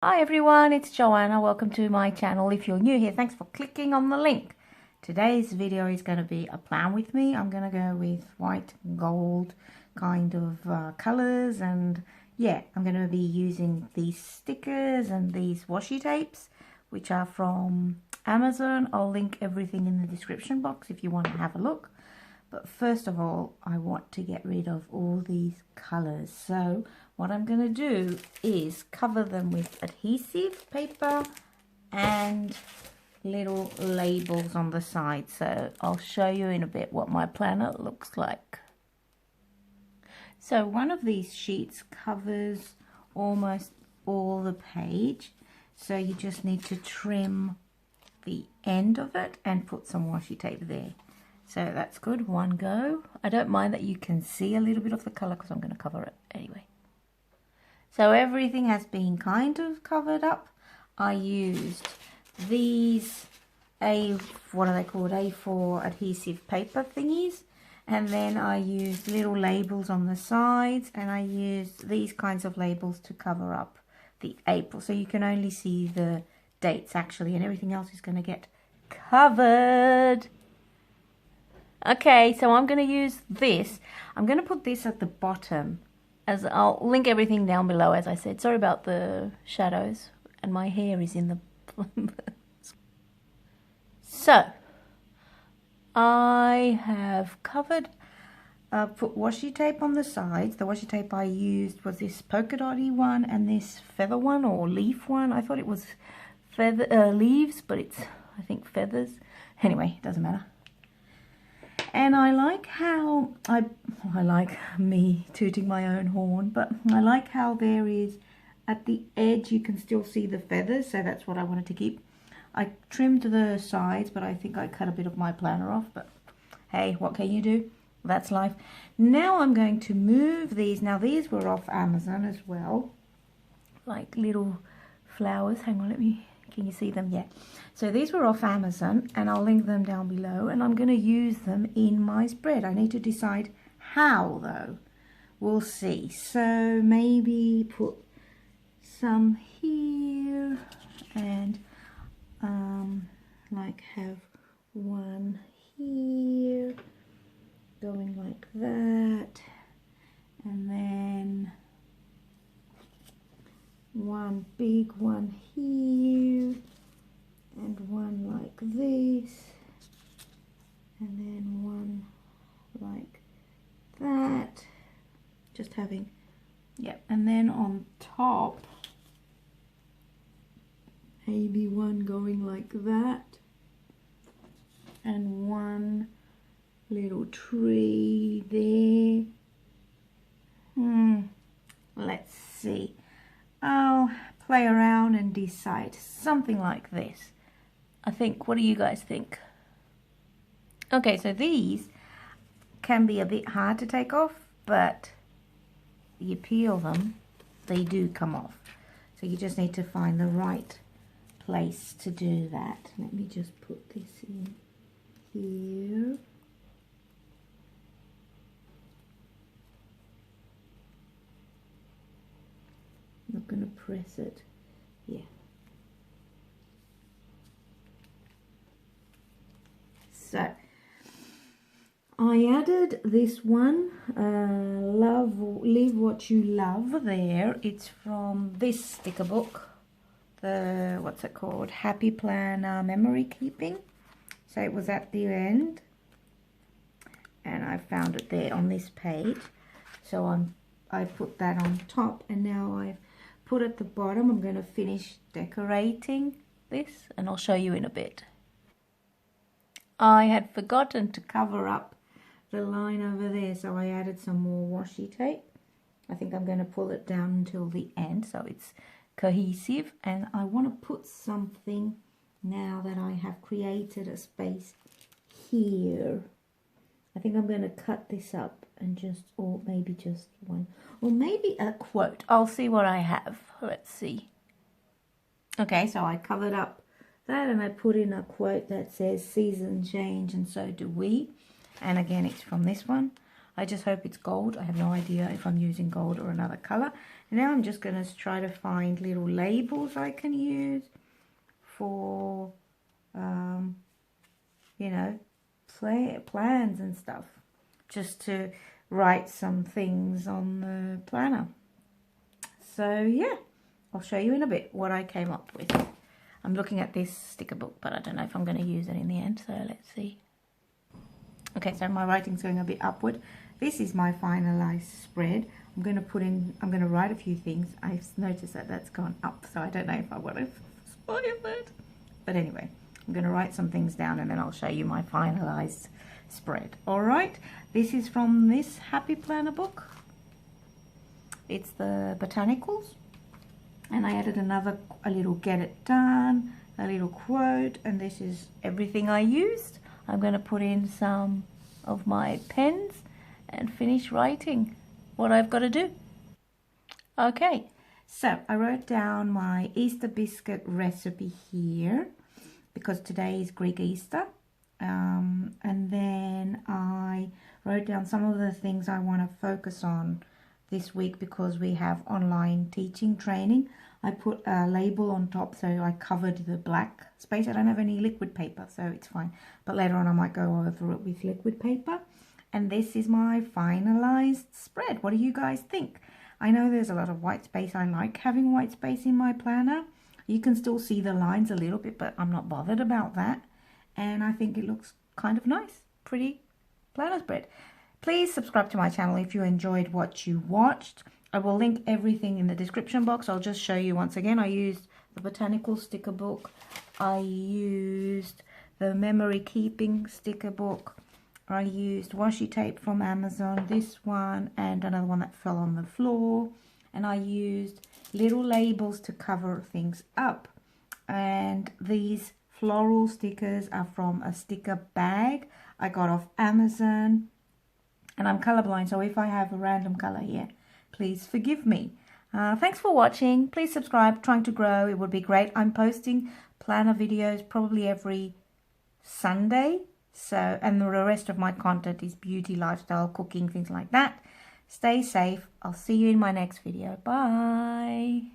Hi everyone, it's Joanna. Welcome to my channel. If you're new here, thanks for clicking on the link. Today's video is going to be a plan with me. I'm going to go with white gold kind of colors, and yeah, I'm going to be using these stickers and these washi tapes, which are from Amazon. I'll link everything in the description box if you want to have a look. But first of all, I want to get rid of all these colors. So what I'm going to do is cover them with adhesive paper and little labels on the side. So I'll show you in a bit what my planner looks like. So one of these sheets covers almost all the page. So you just need to trim the end of it and put some washi tape there. So that's good, one go. I don't mind that you can see a little bit of the color because I'm going to cover it anyway. So everything has been kind of covered up. I used these what are they called? A4 adhesive paper thingies. And then I used little labels on the sides, and I used these kinds of labels to cover up the April. So you can only see the dates actually, and everything else is going to get covered. Okay, so I'm going to use this. I'm going to put this at the bottom, as I'll link everything down below, as I said. Sorry about the shadows, and my hair is in the... So, I have covered, put washi tape on the sides. The washi tape I used was this polka dotty one and this feather one, or leaf one. I thought it was feather leaves, but it's, I think, feathers. Anyway, it doesn't matter. And I like how, I like me tooting my own horn, but I like how there is, at the edge you can still see the feathers, so that's what I wanted to keep. I trimmed the sides, but I think I cut a bit of my planner off, but hey, what can you do? That's life. Now I'm going to move these. Now these were off Amazon as well, like little flowers. Hang on, can you see them? Yeah. So these were off Amazon, and I'll link them down below, and I'm going to use them in my spread. I need to decide how, though. We'll see. So maybe put some here, and like have one here, going like that, and then one big one here, and one like this, and then one like that, just having, yeah, and then on top maybe one going like that, and one little tree there. Let's see. I'll play around and decide. Something like this, I think. What do you guys think? Okay, so these can be a bit hard to take off, but you peel them, they do come off. So you just need to find the right place to do that. Let me just put this in here. I'm not going to press it. Yeah. So I added this one, Live What You Love there. It's from this sticker book, the, what's it called? Happy Planner Memory Keeping. So it was at the end, and I found it there on this page. So I put that on top, and now I've put at the bottom. I'm going to finish decorating this, and I'll show you in a bit. I had forgotten to cover up the line over there, so I added some more washi tape. I think I'm going to pull it down until the end so it's cohesive, and I want to put something now that I have created a space here. I think I'm going to cut this up and just, or maybe just one, or maybe a quote. I'll see what I have. Let's see. Okay, so I covered up that, and I put in a quote that says, "Seasons change and so do we." And again, it's from this one. I just hope it's gold. I have no idea if I'm using gold or another color. And now I'm just going to try to find little labels I can use for, you know, plans and stuff. Just to write some things on the planner. So yeah, I'll show you in a bit what I came up with. I'm looking at this sticker book, but I don't know if I'm going to use it in the end, so let's see. Okay, so my writing's going a bit upward. This is my finalized spread. I'm going to write a few things. I've noticed that that's gone up, so I don't know if I want to spoil it. But anyway, I'm going to write some things down and then I'll show you my finalized spread. All right, this is from this Happy Planner book. It's the Botanicals. And I added a little get it done, a little quote, and this is everything I used. I'm going to put in some of my pens and finish writing what I've got to do. Okay, so I wrote down my Easter biscuit recipe here because today is Greek Easter. And then I wrote down some of the things I want to focus on this week because we have online teaching training. I put a label on top so I covered the black space. I don't have any liquid paper, so it's fine. But later on I might go over it with liquid paper. And this is my finalized spread. What do you guys think? I know there's a lot of white space. I like having white space in my planner. You can still see the lines a little bit, but I'm not bothered about that. And I think it looks kind of nice. Pretty planner spread. Please subscribe to my channel if you enjoyed what you watched. I will link everything in the description box. I'll just show you once again. I used the Botanical sticker book. I used the memory keeping sticker book. I used washi tape from Amazon, this one, and another one that fell on the floor. And I used little labels to cover things up. And these floral stickers are from a sticker bag I got off Amazon. And I'm colorblind, so if I have a random color here, please forgive me. Thanks for watching. Please subscribe. Trying to grow. It would be great. I'm posting planner videos probably every Sunday. So, and the rest of my content is beauty, lifestyle, cooking, things like that. Stay safe. I'll see you in my next video. Bye.